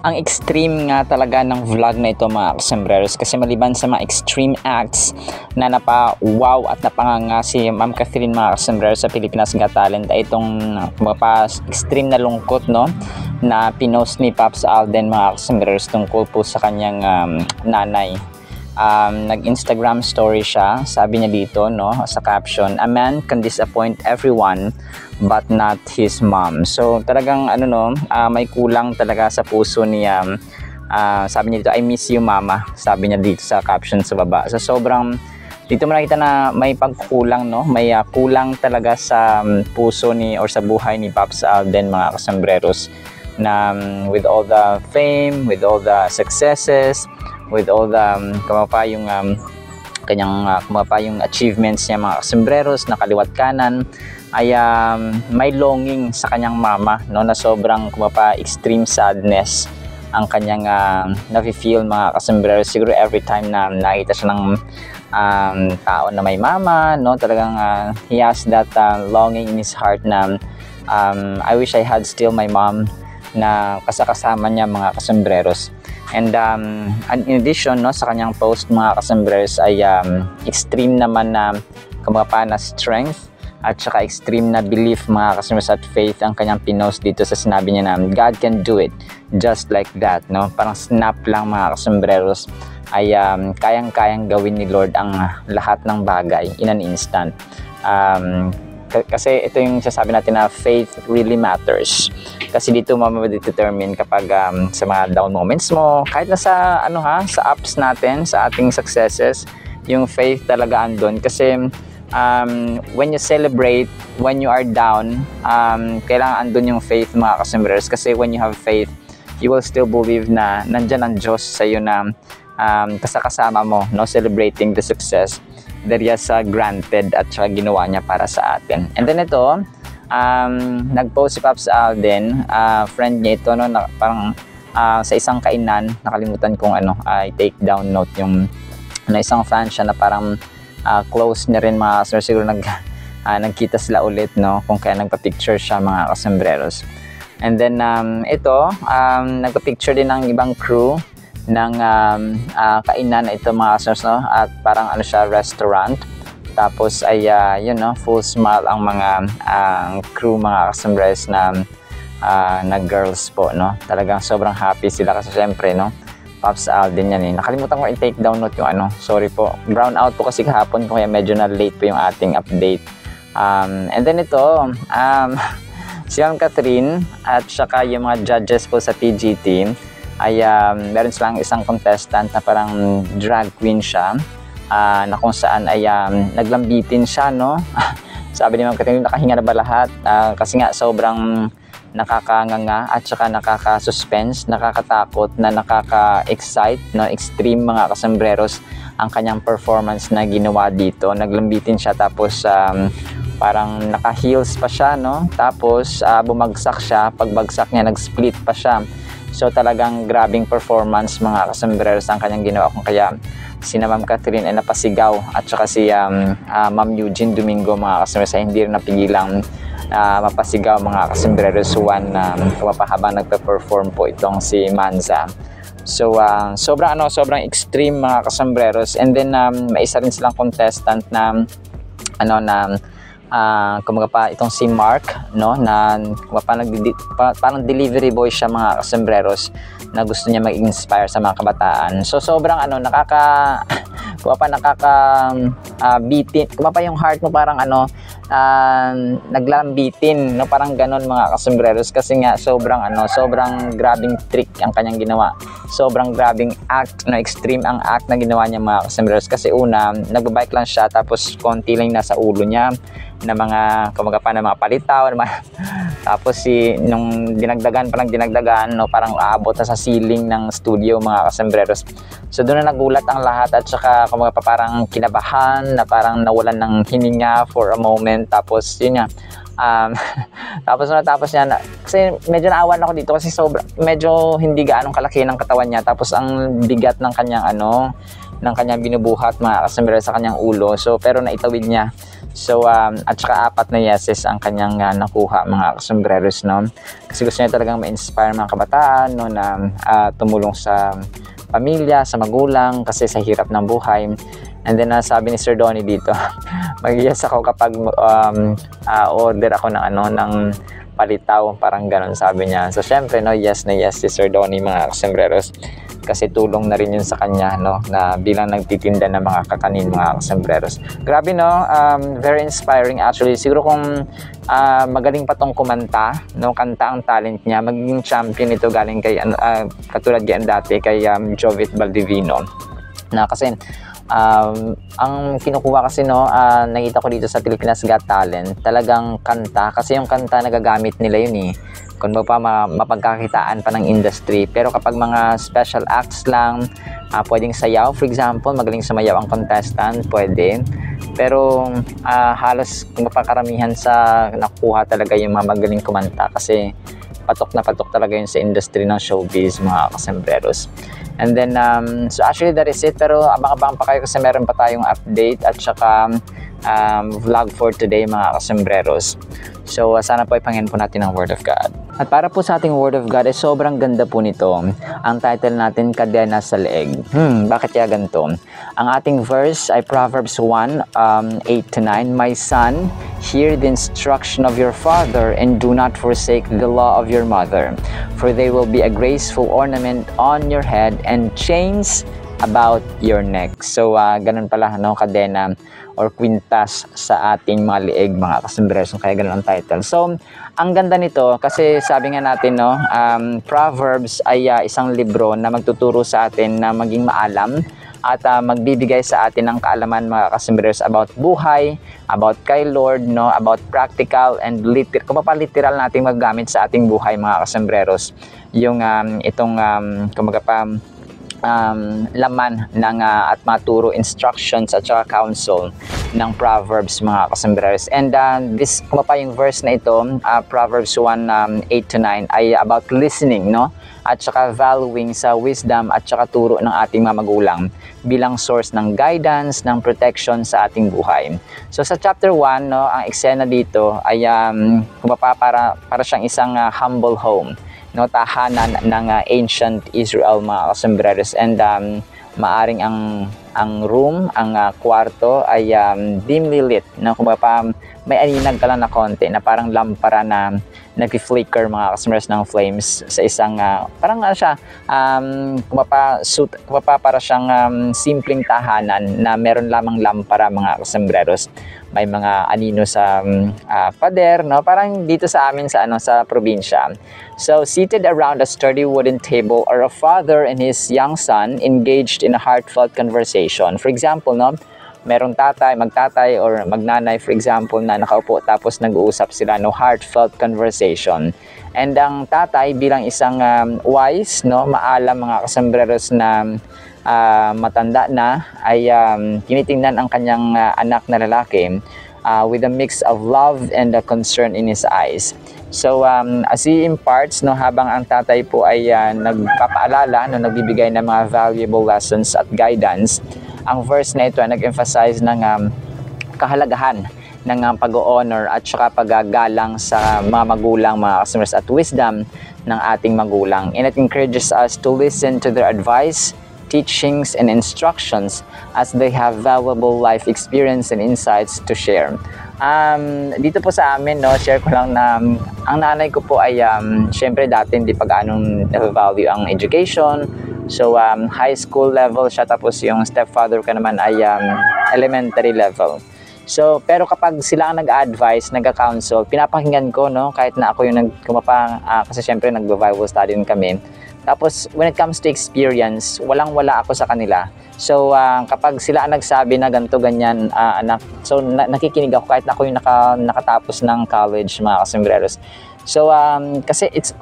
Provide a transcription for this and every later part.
Ang extreme nga talaga ng vlog na ito mga kasembreros, kasi maliban sa mga extreme acts na napa-wow at napanganga si Ma'am Catherine mga kasembreros sa Pilipinas Got Talent, ay itong extreme na lungkot, no, na pinost ni Pops Alden mga kasembreros tungkol po sa kanyang nanay. Nag-Instagram story siya, sabi niya dito, no, sa caption, "A man can disappoint everyone but not his mom." So talagang may kulang talaga sa puso niya. Sabi niya dito, "I miss you mama," sabi niya dito sa caption sa baba. So sobrang dito mo nakita na may pagkulang, no, may kulang talaga sa puso ni or sa buhay ni Pops Alden mga kasembreros, na with all the fame, with all the successes, with all the yung kanyang achievements niya mga kasembreros na kaliwat kanan, ay may longing sa kanyang mama, no, na sobrang extreme sadness ang kanyang nafe-feel mga kasembreros. Siguro every time na nakita siya ng tao na may mama, no, talagang he has that longing in his heart na I wish I had still my mom, na kasama niya mga kasembreros. And in addition, no, sa kanyang post mga kasembreros ay extreme naman na na strength at saka extreme na belief mga kasembreros at faith ang kanyang pinost dito sa sinabi niya na God can do it just like that, no, parang snap lang mga kasembreros ay kayang-kayang gawin ni Lord ang lahat ng bagay in an instant. Kasi ito yung sasabi natin na faith really matters, kasi dito mamadetermine kapag sa mga down moments mo, kahit na sa sa ups natin, sa ating successes, yung faith talaga andun. Kasi when you celebrate, when you are down, kailangan andun yung faith mga kasembreros, kasi when you have faith, you will still believe na nandyan ang Diyos sa iyo na kasama mo, no, celebrating the success that he has granted at saka ginawa niya para sa atin. And then ito, nag-post si Pops Alden, friend niya ito, no, na parang sa isang kainan, nakalimutan kong I take down note yung isang fan siya na parang close niya rin mga kasembreros. Siguro nagkita sila ulit, no, kung kaya nagpa-picture siya mga kasembreros. And then ito, nagpa-picture din ng ibang crew ng kainan na ito mga kasembreros, no, at parang siya, restaurant. Tapos ay yun, no, full smile ang mga crew mga kasembreros na girls po, no. Talagang sobrang happy sila kasi syempre, no, Pops Alden yan eh. Nakalimutan ko i-take down note yung sorry po, brown out po kasi kahapon, kaya medyo na late po yung ating update. And then ito, si Ma'am Catherine at saka yung mga judges po sa PGT ay meron silang isang contestant na parang drag queen siya, na kung saan ay naglambitin siya, no. Sabi ni Ma'am Catherine, nakahinga na ba lahat? Kasi nga sobrang nakakanganga at saka nakaka-suspense, nakakatakot, na nakaka-excite, no, extreme mga kasembreros ang kanyang performance na ginawa dito. Naglambitin siya, tapos parang naka-heels pa siya, no, tapos bumagsak siya, pagbagsak niya nag-split pa siya. So talagang grabing performance mga kasembreros ang kanyang ginawa, kung kaya si Ma'am Catherine ay napasigaw, at saka si Ma'am Eugene Domingo mga kasembreros ay hindi rin napigilang mapasigaw mga kasembreros habang nagpe-perform po itong si Manza. So sobrang extreme mga kasembreros. And then may isa rin silang contestant na itong si Mark, no, na parang delivery boy siya mga kasembreros, na gusto niya mag-inspire sa mga kabataan. So sobrang bitin, yung heart mo, parang naglambitin, no, parang ganon mga kasembreros, kasi nga sobrang grabing trick ang kanyang ginawa, sobrang grabing act, no, extreme ang act na ginawa niya mga kasembreros. Kasi una, nagbabike lang siya, tapos konti lang nasa ulo niya na mga mga palitaw, tapos nung dinagdagan, no, parang aabot na sa ceiling ng studio mga kasembreros. So doon na nagulat ang lahat, at saka parang kinabahan, na parang nawalan ng hininga for a moment. Tapos yun nga, tapos niya kasi medyo naawan ako dito, kasi medyo hindi gaanong kalaki ng katawan niya, tapos ang bigat ng kanyang binubuhat mga kasembreros sa kanyang ulo. So pero naitawid niya. So, at saka 4 na yeses ang kanyang nakuha mga kasombreros, no? Kasi gusto niya talagang ma-inspire mga kabataan, no, na tumulong sa pamilya, sa magulang, kasi sa hirap ng buhay. And then, sabi ni Sir Donnie dito, mag-yes ako kapag order ako ng palitaw, parang ganun sabi niya. So, syempre, no, yes na yes si Sir Donnie mga kasombreros. Kasi tulong na rin yun sa kanya, no, na bilang nagtitinda ng mga kakanin, mga sombreros. Grabe, no, very inspiring actually. Siguro kung magaling pa tong kumanta, no, kanta ang talent niya, magiging champion ito galing kay katulad yan dati kay Jovit Baldivino. Na kasi ang kinukuha kasi, no, nakita ko dito sa Pilipinas Got Talent, talagang kanta, kasi yung kanta nagagamit nila yun kung pa mapagkakitaan pa ng industry. Pero kapag mga special acts lang, pwedeng sayaw, for example, magaling sumayaw ang contestant, pwede. Pero halos mapakaramihan sa nakuha talaga yung mga magaling kumanta, kasi patok na patok talaga yun sa industry ng showbiz mga kasombreros. And then, so actually that is it. Pero abang-abang pa kayo kasi meron pa tayong update at saka vlog for today mga kasombreros. So, sana po ipangin po natin ang Word of God. At para po sa ating Word of God, sobrang ganda po nito. Ang title natin, Kadena sa Leeg. Bakit kaya ganito? Ang ating verse ay Proverbs 1, 8-9. My son, hear the instruction of your father and do not forsake the law of your mother. For they will be a graceful ornament on your head and chains about your neck. So, ganun pala, no, kadena or kwintas sa ating mga lieg mga kasombreros. Kaya ganun ang title. So, ang ganda nito kasi sabi nga natin, no, Proverbs ay isang libro na magtuturo sa atin na maging maalam at magbibigay sa atin ng kaalaman mga kasombreros about buhay, about kay Lord, no, about practical and literal nating maggamit sa ating buhay mga kasombreros. Yung itong kumbaga pa laman ng at maturo instructions at saka counsel ng Proverbs mga kasombreros. And this kumapa yung verse na ito, Proverbs 1, 8-9 ay about listening, no, at saka valuing sa wisdom at saka turo ng ating mga magulang bilang source ng guidance, ng protection sa ating buhay. So sa chapter 1, no, ang eksena dito ay kumapa para siyang isang humble home, no, tahanan ng ancient Israel mga kasombreros. And maaring ang room, ang kwarto ay dimly lit, no, kumbaga may aninag ka lang na konti na parang lampara na nag-flicker mga kasombreros ng flames sa isang parang siya kumbaga para siyang simpleng tahanan na meron lamang lampara mga kasombreros. May mga anino sa pader, no, parang dito sa amin sa sa probinsya. So seated around a sturdy wooden table are a father and his young son engaged in a heartfelt conversation. For example, no, merong magtatay or magnanay, for example, na nakaupo tapos nag-uusap sila, no, heartfelt conversation. And ang tatay bilang isang wise, no, maalam mga kasombreros na matanda na ay tinitingnan ang kanyang anak na lalaki with a mix of love and concern in his eyes. So as he imparts, no, habang ang tatay po ay nagpapaalala, no, nagbibigay ng mga valuable lessons at guidance, ang verse na ito ay nag-emphasize ng kahalagahan ng pag-honor at saka paggagalang sa mga magulang, mga customers, at wisdom ng ating magulang. And it encourages us to listen to their advice, teachings, and instructions as they have valuable life experience and insights to share. Dito po sa amin, no, share ko lang na ang nanay ko po ay syempre dati hindi pa gaanong na-value ang education. So high school level siya, tapos yung stepfather ko naman ay elementary level. So pero kapag sila ang nag-advise, nag-counsel, pinapakinggan ko, no, kahit na ako yung kasi syempre nag-Bible study din kami. Tapos when it comes to experience, walang-wala ako sa kanila. So kapag sila ang nagsabi na ganito ganyan, anak, so nakikinig ako kahit na ako yung nakatapos ng college mga kasombreros. So kasi it's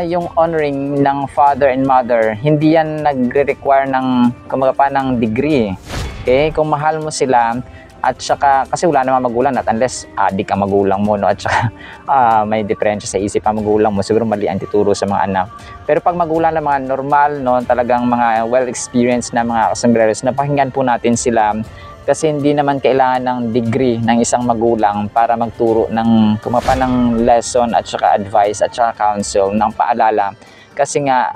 yung honoring ng father and mother, hindi yan nagre-require ng ng degree. Okay? Kung mahal mo sila, at saka kasi wala namang magulang, at unless adik ang magulang mo, no, at saka may diferensya sa isip ang magulang mo, siguro mali ang tituro sa mga anak. Pero pag magulang na mga normal, no, talagang mga well-experienced na mga kasombreros, napakinggan po natin sila Kasi hindi naman kailangan ng degree ng isang magulang para magturo ng ng lesson at saka advice at saka counsel ng paalala. Kasi nga,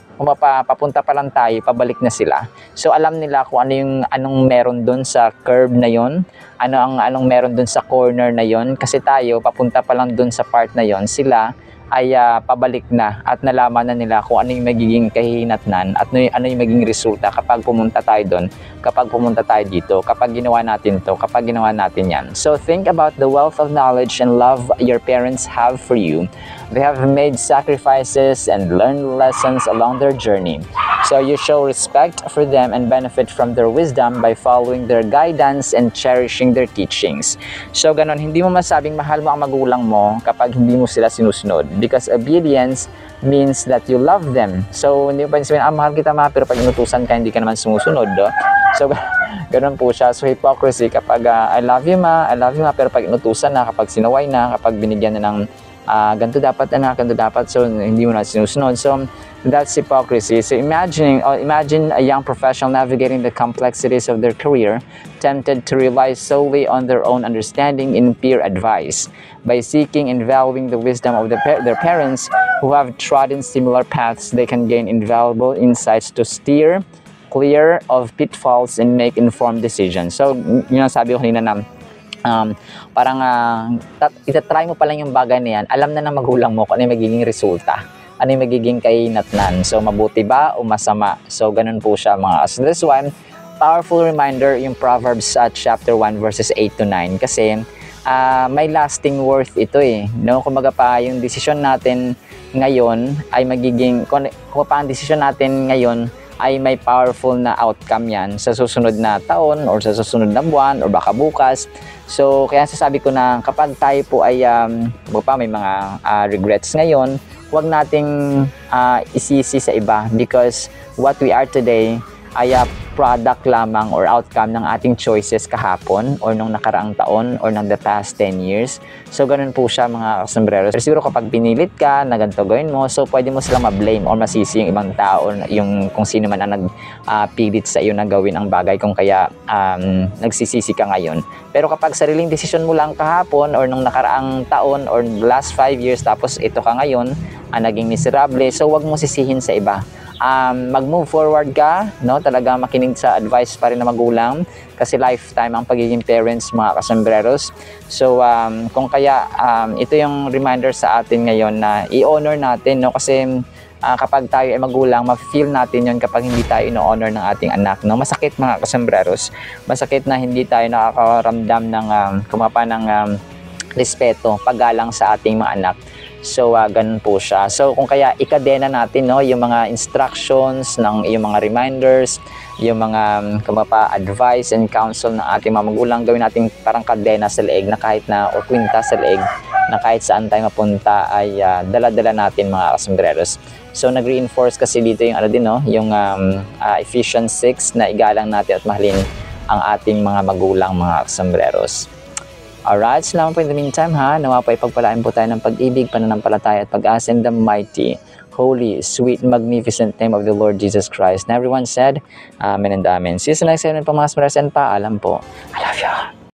papunta pa lang tayo, pabalik na sila. So alam nila kung anong meron doon sa curve na yon, anong meron doon sa corner na yon. Kasi tayo, papunta pa lang doon sa part na yon, sila ay pabalik na at nalaman na nila kung ano yung magiging kahihinatnan at ano yung magiging resulta kapag pumunta tayo doon, kapag pumunta tayo dito, kapag ginawa natin to, kapag ginawa natin yan. So think about the wealth of knowledge and love your parents have for you. They have made sacrifices and learned lessons along their journey. So you show respect for them and benefit from their wisdom by following their guidance and cherishing their teachings. So ganon, hindi mo masabing mahal mo ang magulang mo kapag hindi mo sila sinusunod. Because obedience means that you love them. So hindi mo pa sabihin, mahal kita ma, pero pag inutusan ka, hindi ka naman sumusunod. Do? So ganon po siya. So hypocrisy kapag I love you ma, pero pag inutusan na, kapag sinaway na, kapag binigyan na ng ganito dapat anak, ganito dapat, so hindi mo na sinusunod. So that's hypocrisy. So imagine a young professional navigating the complexities of their career, tempted to rely solely on their own understanding in peer advice. By seeking and valuing the wisdom of their parents who have trodden similar paths, they can gain invaluable insights to steer clear of pitfalls and make informed decisions. So yun ang sabi ko kanina na parang itatry mo pa lang yung bagay na yan, alam na ng magulang mo kung ano yung magiging resulta, ano yung magiging kahinatnan. So mabuti ba o masama? So ganun po siya mga. So this one, powerful reminder yung Proverbs chapter 1 verses 8 to 9 kasi may lasting worth ito no? Kumbaga pa yung desisyon natin ngayon ay magiging, kung pa ang desisyon natin ngayon ay may powerful na outcome yan sa susunod na taon or sa susunod na buwan or baka bukas. So kaya sasabi ko na kapag tayo po ay may mga regrets ngayon, huwag nating isisi sa iba because what we are today ay product lamang or outcome ng ating choices kahapon or nung nakaraang taon or ng the past 10 years. So ganun po siya mga kasombrero. Pero siguro kapag pinilit ka na ganito gawin mo, so pwede mo silang ma-blame or masisi yung ibang tao, yung kung sino man ang nagpilit sa iyo na gawin ang bagay kung kaya nagsisisi ka ngayon. Pero kapag sariling desisyon mo lang kahapon or nung nakaraang taon or last 5 years tapos ito ka ngayon, naging miserable, so wag mo sisihin sa iba. Mag-move forward ka, no? Talaga makinig sa advice pa rin na magulang kasi lifetime ang pagiging parents mga kasombreros. So kung kaya ito yung reminder sa atin ngayon na i-honor natin, no? Kasi kapag tayo ay magulang, ma-feel natin yon kapag hindi tayo ino-honor ng ating anak, no? Masakit mga kasombreros, masakit na hindi tayo nakakaramdam ng respeto, paggalang sa ating mga anak. So ganun po siya. So kung kaya ikadena natin, no, yung mga instructions ng yung mga reminders, yung mga advice and counsel ng ating mga magulang, gawin natin parang kadena sa leeg na kahit na o kwinta sa leeg na kahit saan tayo mapunta ay dala-dala natin mga kasombreros. So nag-reinforce kasi dito yung yung Ephesians 6 na igalang natin at mahalin ang ating mga magulang mga kasombreros. Alright, salamat po in the meantime nawa po ipagpalaan po tayo ng pag-ibig, pananampalataya at pag-asa in the mighty, holy, sweet, magnificent name of the Lord Jesus Christ. And everyone said, Amen and Amen. See you sa next segment po mga kasombreros and paalam po. I love you.